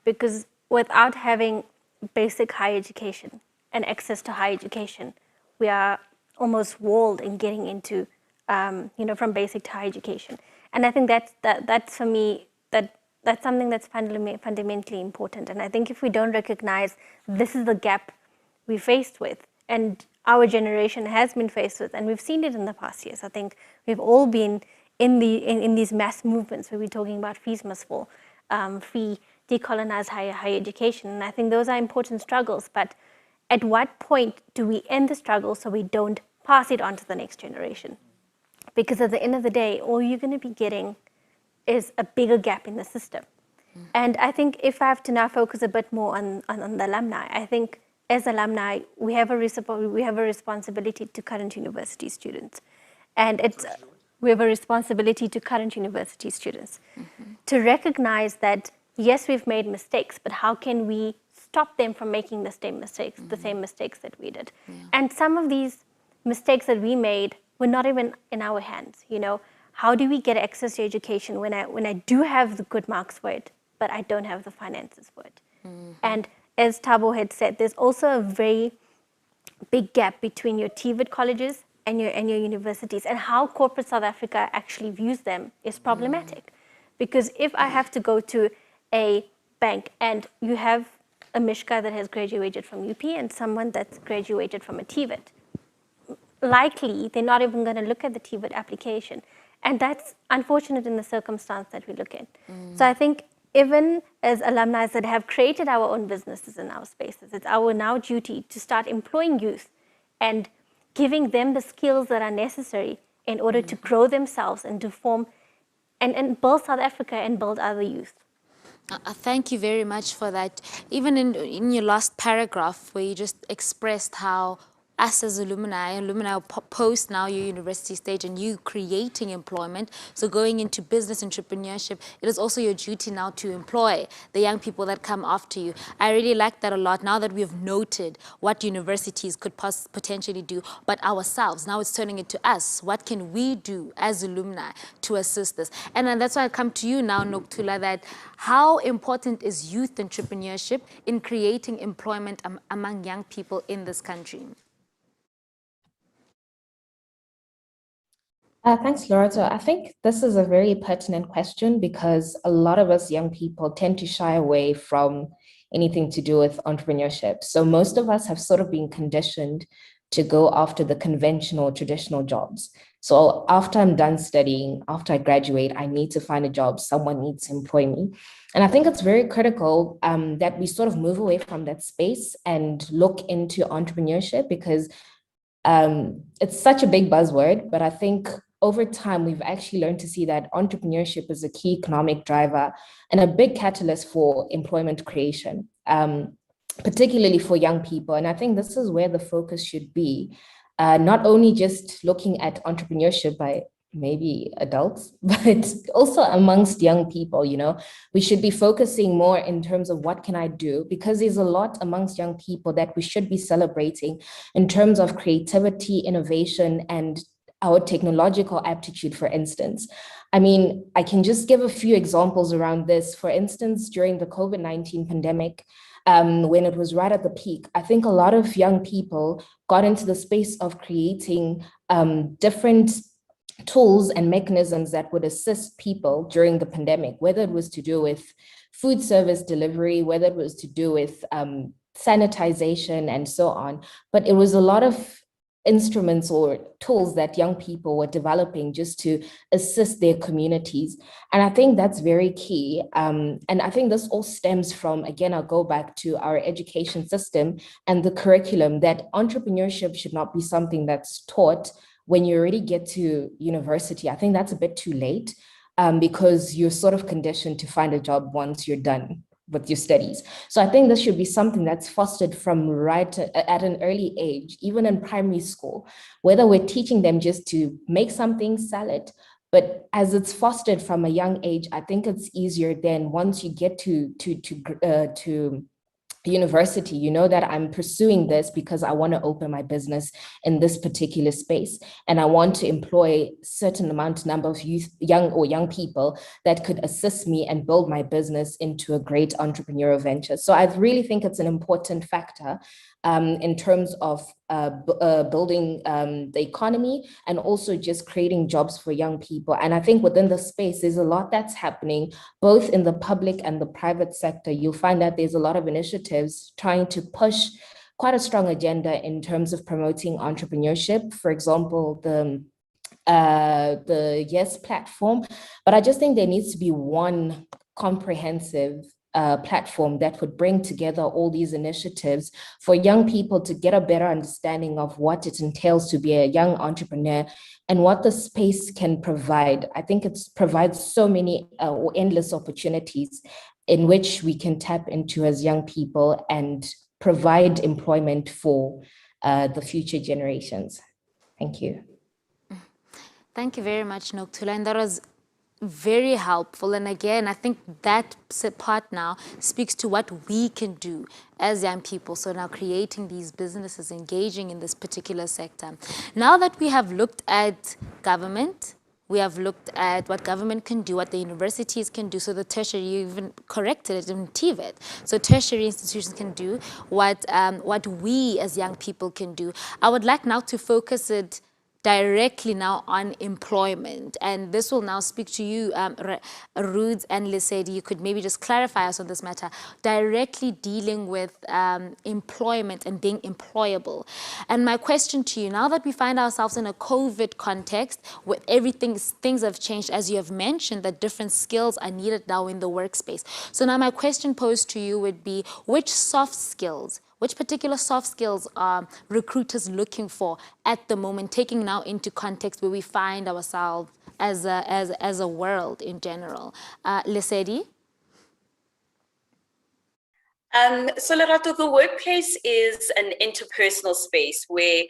because without having basic higher education and access to higher education, we are almost walled in getting into, from basic to higher education. And I think that's for me, that's something that's fundamentally important. And I think if we don't recognize this is the gap we're faced with, and our generation has been faced with, and we've seen it in the past years. I think we've all been in these mass movements where we're talking about fees must fall, free, decolonize higher education. And I think those are important struggles. But at what point do we end the struggle so we don't pass it on to the next generation? Because at the end of the day, all you're going to be getting is a bigger gap in the system. And I think if I have to now focus a bit more on the alumni, I think as alumni, we have a responsibility to current university students. And we have a responsibility to current university students to recognize that, yes, we've made mistakes, but how can we stop them from making the same mistakes that we did? And some of these mistakes that we made were not even in our hands. How do we get access to education when I do have the good marks for it, but I don't have the finances for it? And as Thabo had said, there's also a very big gap between your TVET colleges and your universities, and how corporate South Africa actually views them is problematic. Because if I have to go to a bank and you have a Mishka that has graduated from UP and someone that's graduated from a TVET, likely they're not even going to look at the TVET application. And that's unfortunate in the circumstance that we look at. So I think even as alumni that have created our own businesses in our spaces, it's our now duty to start employing youth and giving them the skills that are necessary in order to grow themselves and to form and build South Africa and build other youth. Thank you very much for that. Even in your last paragraph where you just expressed how us as alumni post now your university stage and you creating employment, so going into business entrepreneurship, it is also your duty now to employ the young people that come after you. I really like that a lot now that we have noted what universities could potentially do, but ourselves, now it's turning it to us. What can we do as alumni to assist this? And that's why I come to you now, Nokuthula, that how important is youth entrepreneurship in creating employment among young people in this country? Thanks, Loretto. I think this is a very pertinent question because a lot of us young people tend to shy away from anything to do with entrepreneurship. So most of us have sort of been conditioned to go after the conventional, traditional jobs. So after I'm done studying, after I graduate, I need to find a job. Someone needs to employ me. And I think it's very critical that we sort of move away from that space and look into entrepreneurship, because it's such a big buzzword, but I think over time, we've actually learned to see that entrepreneurship is a key economic driver and a big catalyst for employment creation, particularly for young people. And I think this is where the focus should be, not only just looking at entrepreneurship by maybe adults, but also amongst young people. We should be focusing more in terms of what can I do, because there's a lot amongst young people that we should be celebrating in terms of creativity, innovation, and our technological aptitude, for instance. I mean, I can just give a few examples around this. For instance, during the COVID-19 pandemic, when it was right at the peak, I think a lot of young people got into the space of creating different tools and mechanisms that would assist people during the pandemic, whether it was to do with food service delivery, whether it was to do with sanitization and so on. But it was a lot of instruments or tools that young people were developing just to assist their communities. And I think that's very key. And I think this all stems from, again, I'll go back to our education system and the curriculum, that entrepreneurship should not be something that's taught when you already get to university. I think that's a bit too late, because you're sort of conditioned to find a job once you're done with your studies. So I think this should be something that's fostered from right at an early age, even in primary school, whether we're teaching them just to make something, sell it, but as it's fostered from a young age, I think it's easier than once you get to university, that I'm pursuing this because I want to open my business in this particular space, and I want to employ certain number of young people that could assist me and build my business into a great entrepreneurial venture. So I really think it's an important factor in terms of building the economy and also just creating jobs for young people. And I think within the space, there's a lot that's happening, both in the public and the private sector. You'll find that there's a lot of initiatives trying to push quite a strong agenda in terms of promoting entrepreneurship. For example, the Yes platform. But I just think there needs to be one comprehensive platform that would bring together all these initiatives for young people to get a better understanding of what it entails to be a young entrepreneur and what the space can provide. I think it provides so many endless opportunities in which we can tap into as young people and provide employment for the future generations. Thank you. Thank you very much, Nokuthula. And that was very helpful. And again, I think that part now speaks to what we can do as young people. So now creating these businesses, engaging in this particular sector. Now that we have looked at government, we have looked at what government can do, what the universities can do. So the tertiary, you even corrected it in TVET. So tertiary institutions can do what we as young people can do. I would like now to focus it directly now on employment. And this will now speak to you, Ruth and Lesedi. You could maybe just clarify us on this matter, directly dealing with employment and being employable. And my question to you, now that we find ourselves in a COVID context, with everything, things have changed, as you have mentioned, that different skills are needed now in the workspace. So now my question posed to you would be, which particular soft skills are recruiters looking for at the moment, taking now into context where we find ourselves as a world in general? Lesedi? So Lerato, the workplace is an interpersonal space where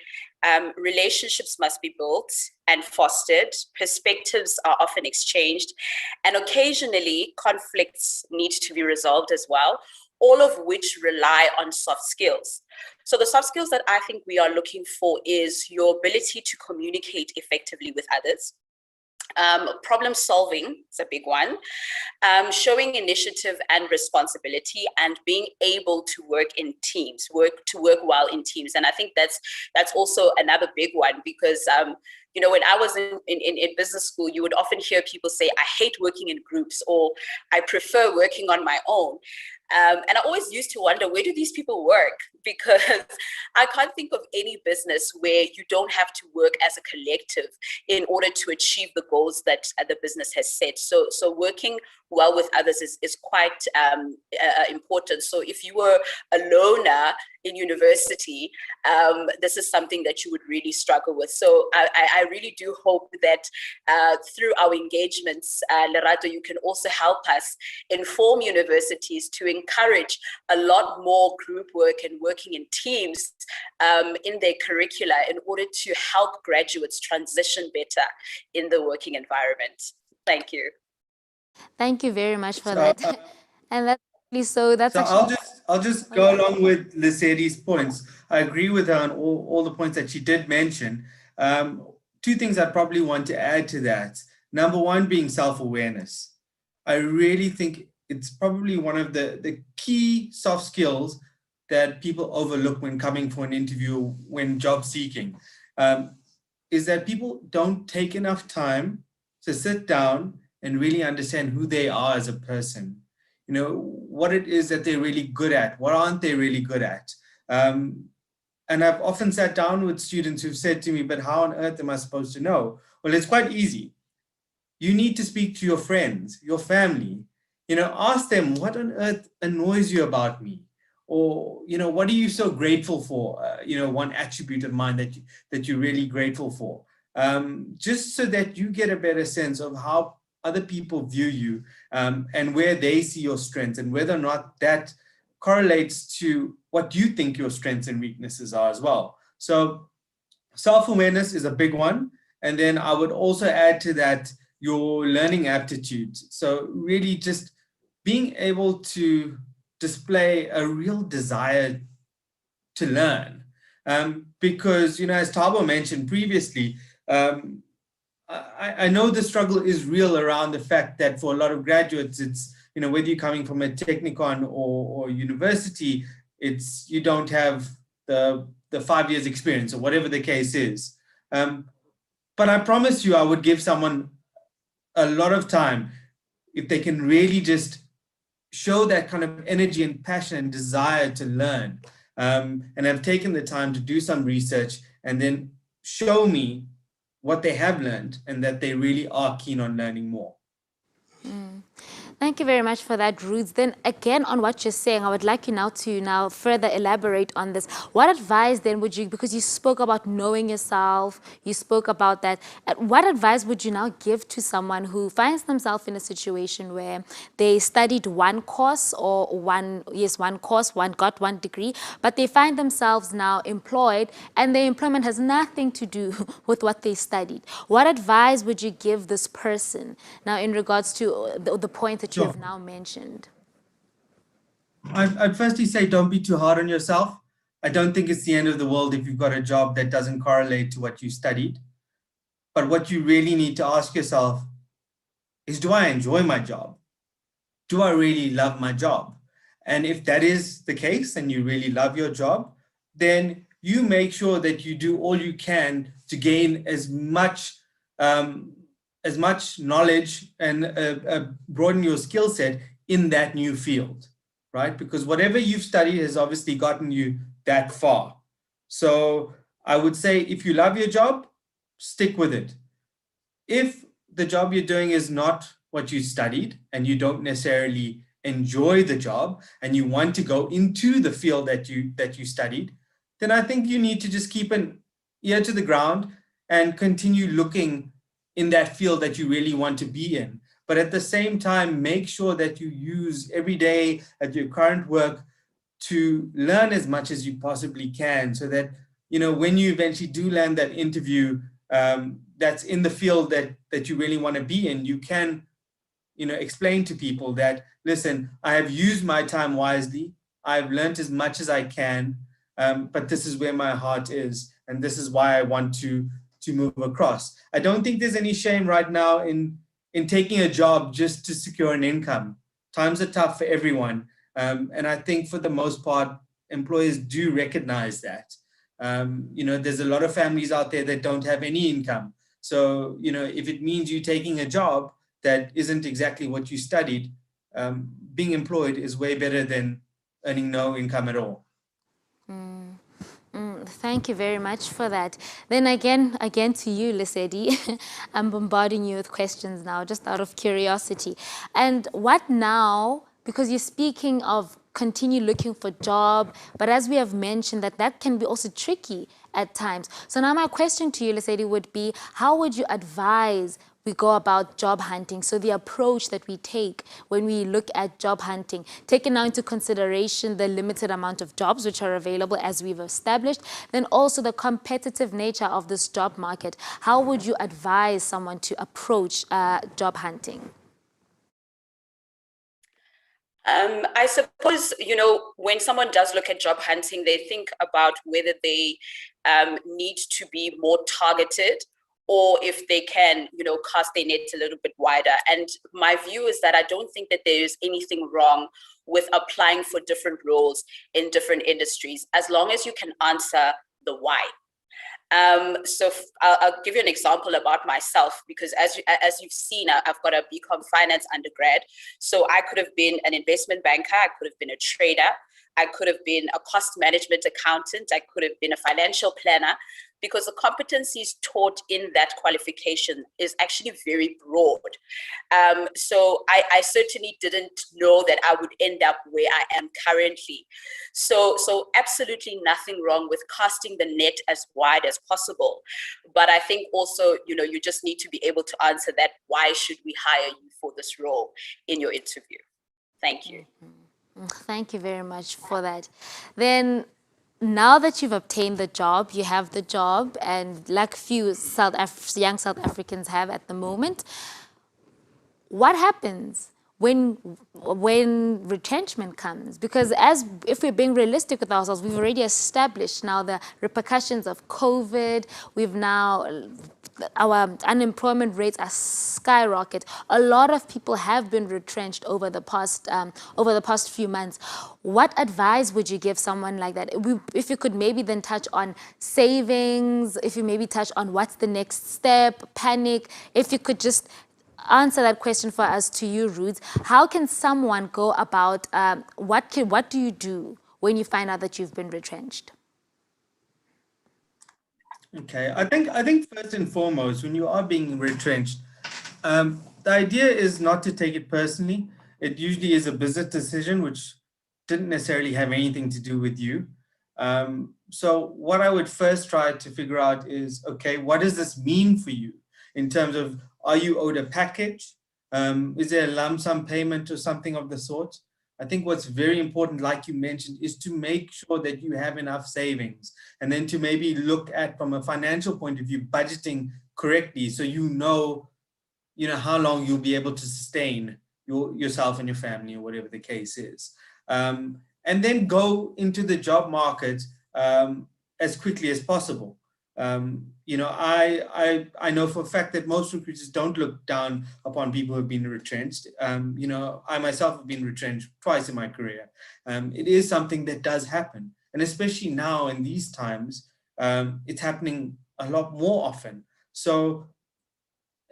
relationships must be built and fostered, perspectives are often exchanged, and occasionally conflicts need to be resolved as well, all of which rely on soft skills. So the soft skills that I think we are looking for is your ability to communicate effectively with others. Problem solving is a big one. Showing initiative and responsibility, and being able to work in teams, work well in teams. And I think that's also another big one, because when I was in business school, you would often hear people say, I hate working in groups, or I prefer working on my own. And I always used to wonder, where do these people work? Because I can't think of any business where you don't have to work as a collective in order to achieve the goals that the business has set. So working well with others is quite important. So if you were a loner in university, this is something that you would really struggle with. So I really do hope that through our engagements, Lerato, you can also help us inform universities to encourage a lot more group work and working in teams in their curricula in order to help graduates transition better in the working environment. Thank you. Thank you very much for that. And that's So I'll just go along with Lesedi's points. I agree with her on all the points that she did mention. Two things I probably want to add to that. Number one being self-awareness. I really think it's probably one of the key soft skills that people overlook when coming for an interview, when job seeking, is that people don't take enough time to sit down and really understand who they are as a person. You know, what it is that they're really good at, what aren't they really good at. And I've often sat down with students who've said to me, but how on earth am I supposed to know? Well, it's quite easy. You need to speak to your friends, your family, you know, ask them what on earth annoys you about me? Or, you know, what are you so grateful for? You know, one attribute of mine that you're really grateful for. Just so that you get a better sense of how other people view you and where they see your strengths and whether or not that correlates to what you think your strengths and weaknesses are as well. So self-awareness is a big one. And then I would also add to that your learning aptitude. So really just being able to display a real desire to learn. Because, you know, as Thabo mentioned previously, I know the struggle is real around the fact that for a lot of graduates, it's, you know, whether you're coming from a technicon or university, it's, you don't have the 5 years experience or whatever the case is. But I promise you, I would give someone a lot of time if they can really just show that kind of energy and passion and desire to learn, and have taken the time to do some research and then show me what they have learned and that they really are keen on learning more. Thank you very much for that, Ruth. Then again, on what you're saying, I would like you now to further elaborate on this. What advice then would you, because you spoke about knowing yourself, you spoke about that, what advice would you now give to someone who finds themselves in a situation where they studied one course or got one degree, but they find themselves now employed and their employment has nothing to do with what they studied? What advice would you give this person now in regards to the point that you have now mentioned? I'd firstly say don't be too hard on yourself. I don't think it's the end of the world if you've got a job that doesn't correlate to what you studied. But what you really need to ask yourself is, do I enjoy my job? Do I really love my job? And if that is the case and you really love your job, then you make sure that you do all you can to gain as much knowledge and broaden your skill set in that new field, right? Because whatever you've studied has obviously gotten you that far. So I would say if you love your job, stick with it. If the job you're doing is not what you studied and you don't necessarily enjoy the job and you want to go into the field that you studied, then I think you need to just keep an ear to the ground and continue looking in that field that you really want to be in. But at the same time, make sure that you use every day at your current work to learn as much as you possibly can, so that, you know, when you eventually do land that interview that's in the field that you really want to be in, you can, you know, explain to people that, listen, I have used my time wisely. I've learned as much as I can, but this is where my heart is. And this is why I want to move across. I don't think there's any shame right now in taking a job just to secure an income. Times are tough for everyone. And I think for the most part, employers do recognize that. You know, there's a lot of families out there that don't have any income. So, you know, if it means you taking a job that isn't exactly what you studied, being employed is way better than earning no income at all. Thank you very much for that. Then again to you, Lesedi. I'm bombarding you with questions now, just out of curiosity. And what now, because you're speaking of continue looking for job, but as we have mentioned that can be also tricky at times. So now my question to you, Lesedi, would be, how would you advise we go about job hunting? So the approach that we take when we look at job hunting, taking now into consideration the limited amount of jobs which are available as we've established, then also the competitive nature of this job market. How would you advise someone to approach job hunting? I suppose, when someone does look at job hunting, they think about whether they need to be more targeted, or if they can, cast their net a little bit wider. And my view is that I don't think that there is anything wrong with applying for different roles in different industries, as long as you can answer the why. So I'll give you an example about myself, because as you've seen, I've got a BCom finance undergrad. So I could have been an investment banker, I could have been a trader, I could have been a cost management accountant, I could have been a financial planner, because the competencies taught in that qualification is actually very broad. So I certainly didn't know that I would end up where I am currently. So absolutely nothing wrong with casting the net as wide as possible. But I think also, you just need to be able to answer that, why should we hire you for this role in your interview? Thank you. Thank you very much for that. Then, now that you've obtained the job, you have the job, and like few young South Africans have at the moment, what happens when retrenchment comes? Because if we're being realistic with ourselves, we've already established now the repercussions of COVID. Our unemployment rates are skyrocket. A lot of people have been retrenched over the past few months. What advice would you give someone like that? If you could maybe then touch on savings, if you maybe touch on what's the next step, panic, if you could just answer that question for us to you, Ruth. How can someone go about, what do you do when you find out that you've been retrenched? Okay, I think first and foremost, when you are being retrenched, the idea is not to take it personally. It usually is a business decision, which didn't necessarily have anything to do with you. So what I would first try to figure out is, okay, what does this mean for you in terms of, are you owed a package? Is there a lump sum payment or something of the sort? I think what's very important, like you mentioned, is to make sure that you have enough savings, and then to maybe look at, from a financial point of view, budgeting correctly, so you know how long you'll be able to sustain yourself and your family, or whatever the case is. And then go into the job market as quickly as possible. I know for a fact that most recruiters don't look down upon people who have been retrenched. I myself have been retrenched twice in my career. It is something that does happen. And especially now in these times, it's happening a lot more often. So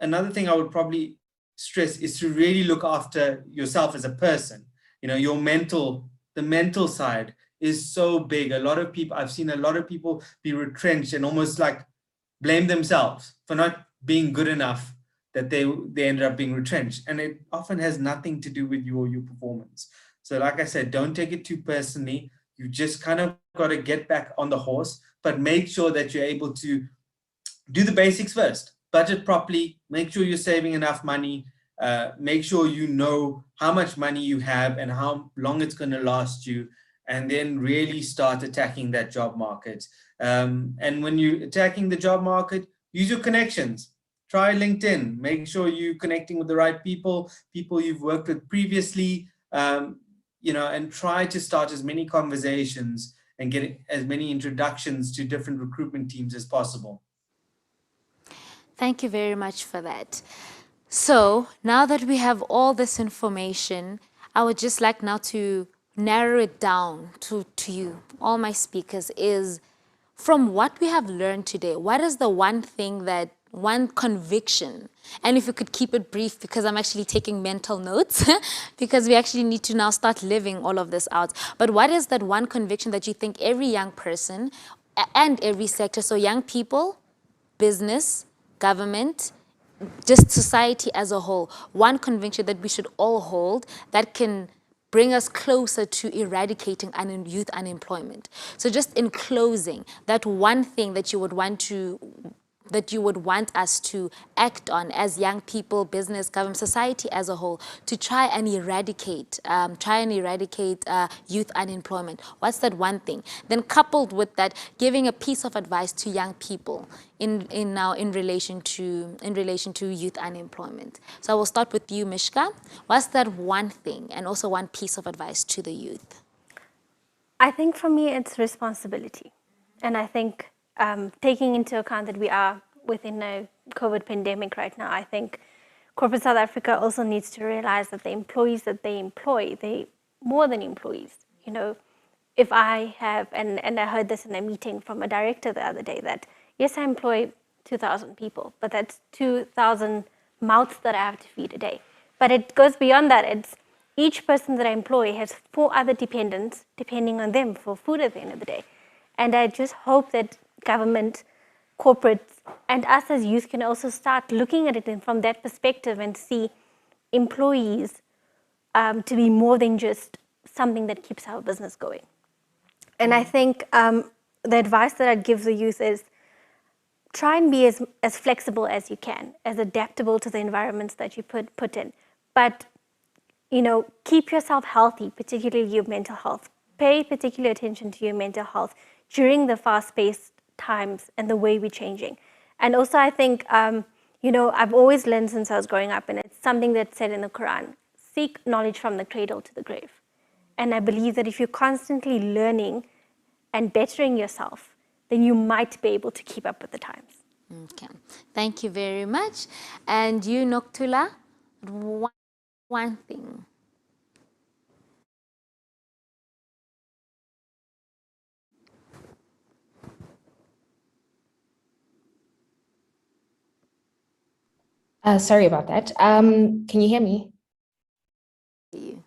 another thing I would probably stress is to really look after yourself as a person. The mental side is so big. I've seen a lot of people be retrenched and almost like blame themselves for not being good enough, that they ended up being retrenched. And it often has nothing to do with you or your performance. So like I said, don't take it too personally. You just kind of got to get back on the horse, but make sure that you're able to do the basics first. Budget properly, make sure you're saving enough money, make sure you know how much money you have and how long it's going to last you, and then really start attacking that job market. And when you're attacking the job market, use your connections. Try LinkedIn. Make sure you're connecting with the right people you've worked with previously, and try to start as many conversations and get as many introductions to different recruitment teams as possible. Thank you very much for that. So now that we have all this information, I would just like now to narrow it down to you, all my speakers, is from what we have learned today, what is the one conviction? And if you could keep it brief, because I'm actually taking mental notes, because we actually need to now start living all of this out. But what is that one conviction that you think every young person and every sector. So young people, business, government, just society as a whole. One conviction that we should all hold that can bring us closer to eradicating youth unemployment. So just in closing, that one thing that you would want us to act on as young people, business, government, society as a whole, to try and eradicate youth unemployment. What's that one thing? Then coupled with that, giving a piece of advice to young people in relation to youth unemployment. So I will start with you, Mishka. What's that one thing and also one piece of advice to the youth? I think for me, it's responsibility. And I think taking into account that we are within a COVID pandemic right now, I think corporate South Africa also needs to realize that the employees that they employ, they more than employees. You know, if I have, and I heard this in a meeting from a director the other day, that yes, I employ 2,000 people, but that's 2,000 mouths that I have to feed a day. But it goes beyond that. It's each person that I employ has 4 other dependents depending on them for food at the end of the day. And I just hope that government, corporates, and us as youth can also start looking at it from that perspective and see employees to be more than just something that keeps our business going. And I think the advice that I'd give the youth is try and be as flexible as you can, as adaptable to the environments that you put in. But, you know, keep yourself healthy, particularly your mental health. Pay particular attention to your mental health during the fast-paced times and the way we're changing. And also I think, you know, I've always learned since I was growing up, and it's something that's said in the Quran, seek knowledge from the cradle to the grave. And I believe that if you're constantly learning and bettering yourself, then you might be able to keep up with the times. Okay, thank you very much. And you, Noktula, one thing. Sorry about that. Can you hear me? You.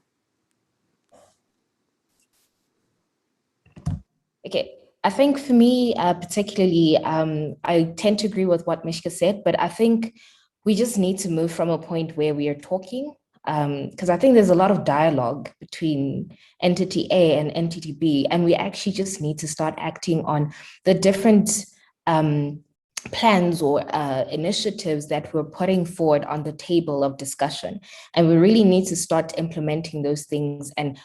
Okay, I think for me, particularly, I tend to agree with what Mishka said, but I think we just need to move from a point where we are talking, because I think there's a lot of dialogue between entity A and entity B, and we actually just need to start acting on the different plans or initiatives that we're putting forward on the table of discussion. And we really need to start implementing those things and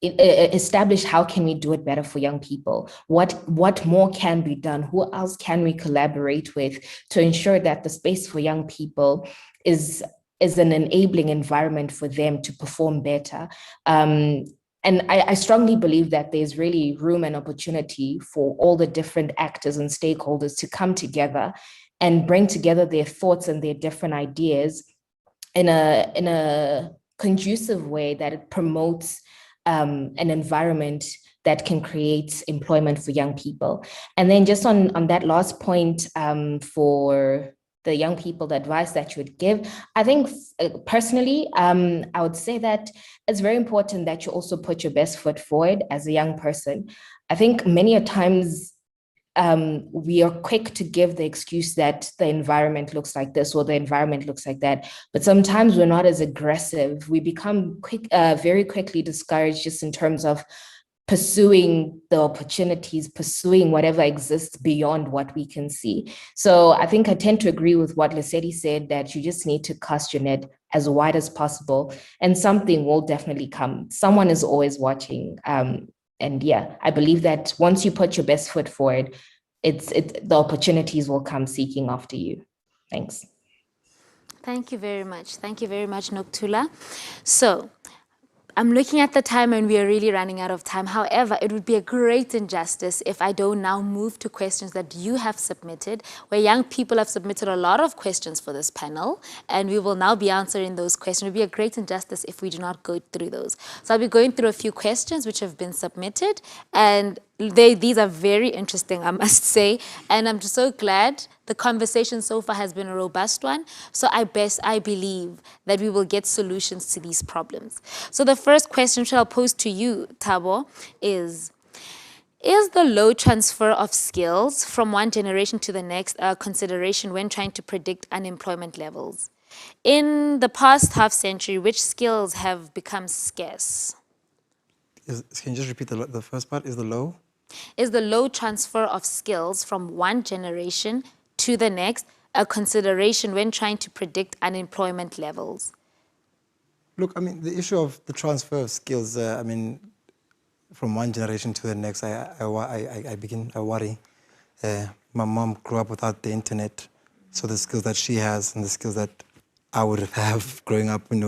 establish how can we do it better for young people? What more can be done? Who else can we collaborate with to ensure that the space for young people is an enabling environment for them to perform better? And I strongly believe that there's really room and opportunity for all the different actors and stakeholders to come together and bring together their thoughts and their different ideas in a conducive way that it promotes an environment that can create employment for young people. And then just on that last point, for the young people, the advice that you would give, I think personally, I would say that it's very important that you also put your best foot forward as a young person. I think many a times we are quick to give the excuse that the environment looks like this or the environment looks like that, but sometimes we're not as aggressive. We become very quickly discouraged just in terms of pursuing the opportunities, pursuing whatever exists beyond what we can see. So I think I tend to agree with what Lesedi said, that you just need to cast your net as wide as possible, and something will definitely come. Someone is always watching. And yeah, I believe that once you put your best foot forward, the opportunities will come seeking after you. Thanks. Thank you very much. Thank you very much, Noktula. So I'm looking at the time and we are really running out of time. However, it would be a great injustice if I don't now move to questions that you have submitted, where young people have submitted a lot of questions for this panel, and we will now be answering those questions. It would be a great injustice if we do not go through those. So I'll be going through a few questions which have been submitted, and these are very interesting, I must say, and I'm just so glad the conversation so far has been a robust one. So I believe that we will get solutions to these problems. So the first question which I'll pose to you, Thabo, is Is the low transfer of skills from one generation to the next a consideration when trying to predict unemployment levels? In the past half century, which skills have become scarce? Can you just repeat the first part? Is the low? Is the low transfer of skills from one generation to the next a consideration when trying to predict unemployment levels? Look, I mean, the issue of the transfer of skills, I mean, from one generation to the next, I worry. My mom grew up without the internet, so the skills that she has and the skills that I would have growing up, in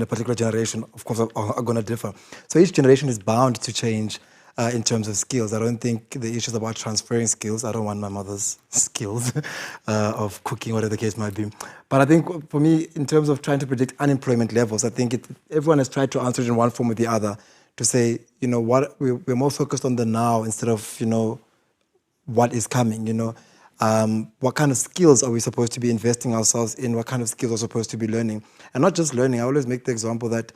a particular generation, of course, are going to differ. So each generation is bound to change in terms of skills. I don't think the issues about transferring skills. I don't want my mother's skills of cooking, whatever the case might be. But I think for me, in terms of trying to predict unemployment levels, I think everyone has tried to answer it in one form or the other, to say, what we're more focused on the now instead of, what is coming, what kind of skills are we supposed to be investing ourselves in? What kind of skills are supposed to be learning? And not just learning. I always make the example that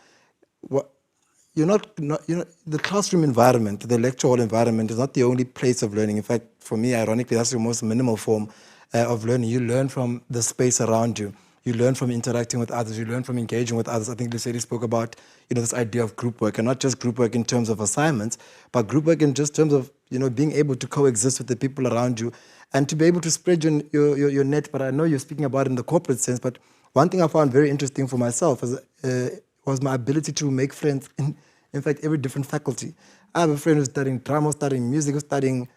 the classroom environment, the lecture hall environment is not the only place of learning. In fact, for me, ironically, that's the most minimal form of learning. You learn from the space around you. You learn from interacting with others. You learn from engaging with others. I think Lucette spoke about, this idea of group work, and not just group work in terms of assignments, but group work in just terms of, being able to coexist with the people around you and to be able to spread your net. But I know you're speaking about it in the corporate sense, but one thing I found very interesting for myself was my ability to make friends in fact, every different faculty. I have a friend who's studying drama, studying music, who's studying,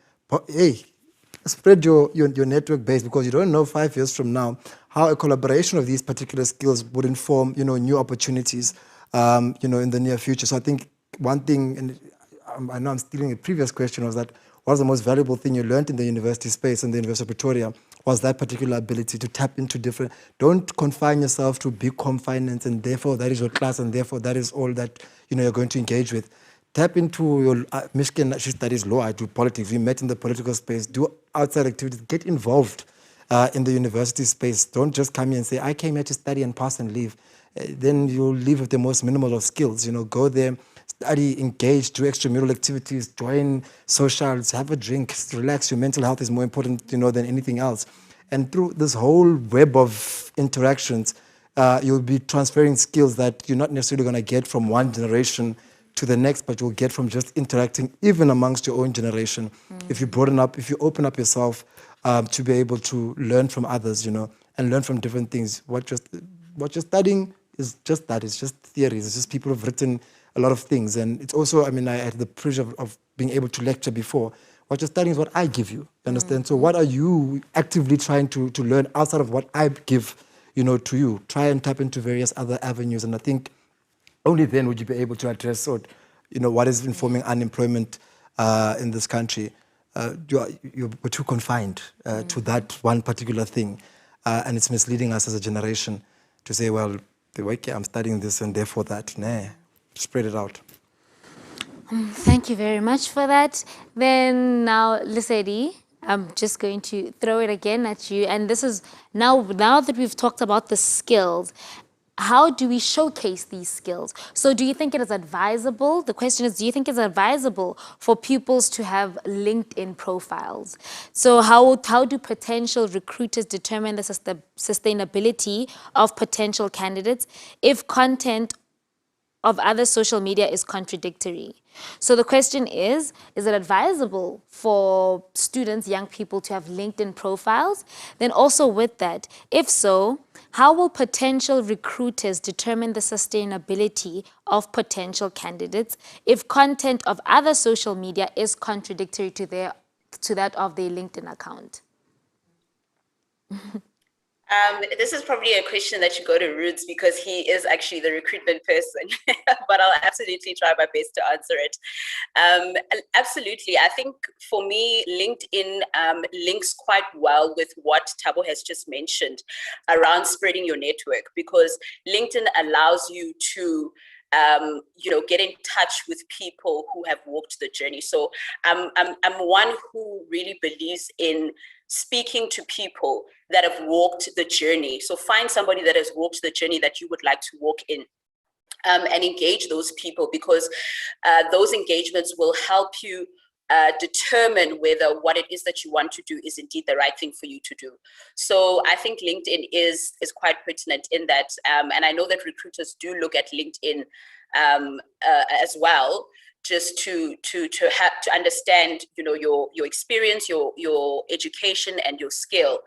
spread your network base, because you don't know 5 years from now how a collaboration of these particular skills would inform, new opportunities, in the near future. So I think one thing, and I know I'm stealing a previous question, was that what was the most valuable thing you learned in the university space, in the University of Pretoria, was that particular ability to tap into different, don't confine yourself to big confinements, and therefore that is your class, and therefore that is all that, you're going to engage with. Tap into your, Michigan, she studies law, I do politics, we met in the political space, do outside activities, get involved in the university space. Don't just come here and say, I came here to study and pass and leave. Then you'll leave with the most minimal of skills. Go there, study, engage, do extramural activities, join socials, have a drink, relax. Your mental health is more important, than anything else. And through this whole web of interactions, you'll be transferring skills that you're not necessarily going to get from one generation to the next, but you'll get from just interacting even amongst your own generation. If you open up yourself to be able to learn from others, and learn from different things. What you're studying is just that. It's just theories. It's just people who've written a lot of things. And it's also, I had the privilege of being able to lecture before. What you're studying is what I give you understand? So what are you actively trying to learn outside of what I give, to you? Try and tap into various other avenues. And I think only then would you be able to address, what is informing unemployment in this country. We're too confined to that one particular thing. And it's misleading us as a generation to say, well, I'm studying this and therefore that. Nah, spread it out. Thank you very much for that. Then now, Lesedi, I'm just going to throw it again at you. And this is, now that we've talked about the skills, how do we showcase these skills? So do you think it is advisable? The question is, do you think it's advisable for pupils to have LinkedIn profiles? So how do potential recruiters determine the sustainability of potential candidates if content of other social media is contradictory? So the question is it advisable for students, young people, to have LinkedIn profiles? Then also with that, if so, how will potential recruiters determine the sustainability of potential candidates if content of other social media is contradictory to that of their LinkedIn account? This is probably a question that should go to Roots, because he is actually the recruitment person, but I'll absolutely try my best to answer it. Absolutely. I think for me, LinkedIn links quite well with what Thabo has just mentioned around spreading your network, because LinkedIn allows you to get in touch with people who have walked the journey. So I'm one who really believes in speaking to people that have walked the journey. So find somebody that has walked the journey that you would like to walk in, and engage those people, because those engagements will help you determine whether what it is that you want to do is indeed the right thing for you to do. So I think LinkedIn is quite pertinent in that, and I know that recruiters do look at LinkedIn as well, just to understand, you know, your experience, your education, and your skill.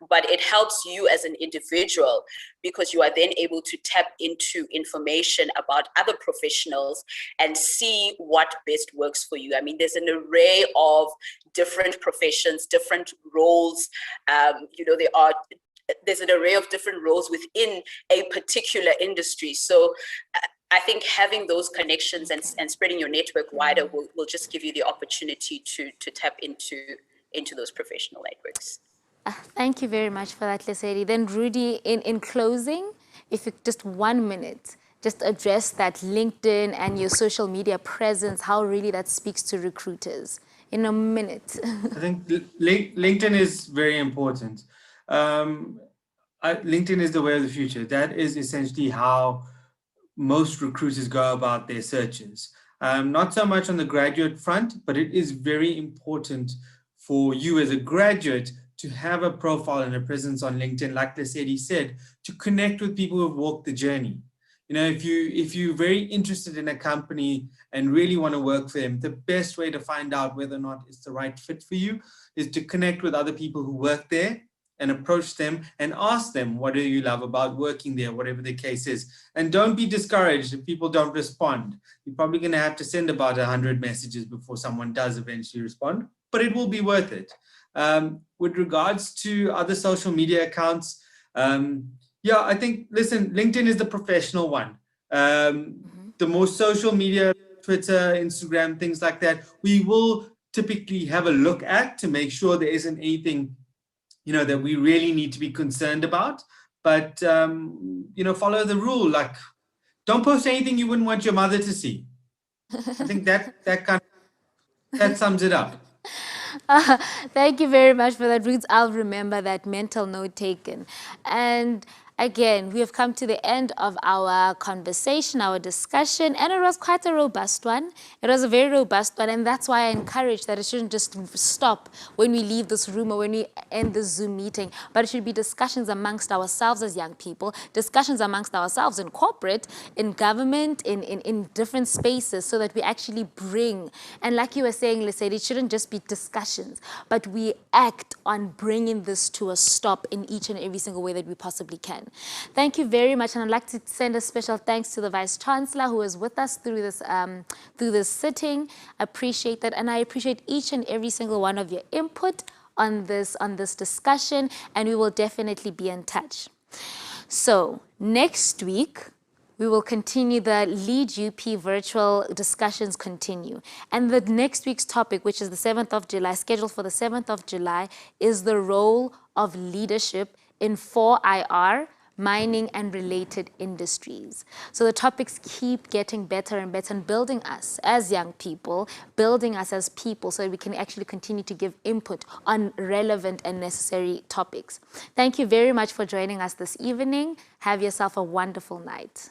But it helps you as an individual, because you are then able to tap into information about other professionals and see what best works for you. I mean, there's an array of different professions, different roles. You know, there's an array of different roles within a particular industry. So I think having those connections and spreading your network wider will just give you the opportunity to tap into those professional networks. Thank you very much for that, Lesedi. Then Rudy, in closing, if you just 1 minute, just address that LinkedIn and your social media presence, how really that speaks to recruiters in a minute. I think LinkedIn is very important. LinkedIn is the way of the future. That is essentially how most recruiters go about their searches. Not so much on the graduate front, but it is very important for you as a graduate to have a profile and a presence on LinkedIn, like Lesedi said, to connect with people who have walked the journey. You know, if you're very interested in a company and really want to work for them, the best way to find out whether or not it's the right fit for you is to connect with other people who work there and approach them and ask them, what do you love about working there, whatever the case is. And don't be discouraged if people don't respond. You're probably going to have to send about 100 messages before someone does eventually respond, but it will be worth it. With regards to other social media accounts, yeah, I think, listen, LinkedIn is the professional one. The more social media, Twitter, Instagram, things like that, we will typically have a look at to make sure there isn't anything, you know, that we really need to be concerned about. But, you know, follow the rule, like, don't post anything you wouldn't want your mother to see. I think that sums it up. Thank you very much for that, Ruth. I'll remember that. Mental note taken. And again, we have come to the end of our conversation, our discussion, and it was quite a robust one. It was a very robust one, and that's why I encourage that it shouldn't just stop when we leave this room or when we end this Zoom meeting, but it should be discussions amongst ourselves as young people, discussions amongst ourselves in corporate, in government, in different spaces, so that we actually bring, and like you were saying, Lesedi, it shouldn't just be discussions, but we act on bringing this to a stop in each and every single way that we possibly can. Thank you very much, and I'd like to send a special thanks to the Vice Chancellor who is with us through this sitting. I appreciate that, and I appreciate each and every single one of your input on this discussion, and we will definitely be in touch. So next week, we will continue the LeadUP virtual discussions continue. And the next week's topic, which is the 7th of July, scheduled for the 7th of July, is the role of leadership in 4IR, mining and related industries. So the topics keep getting better and better and building us as young people, building us as people so that we can actually continue to give input on relevant and necessary topics. Thank you very much for joining us this evening. Have yourself a wonderful night.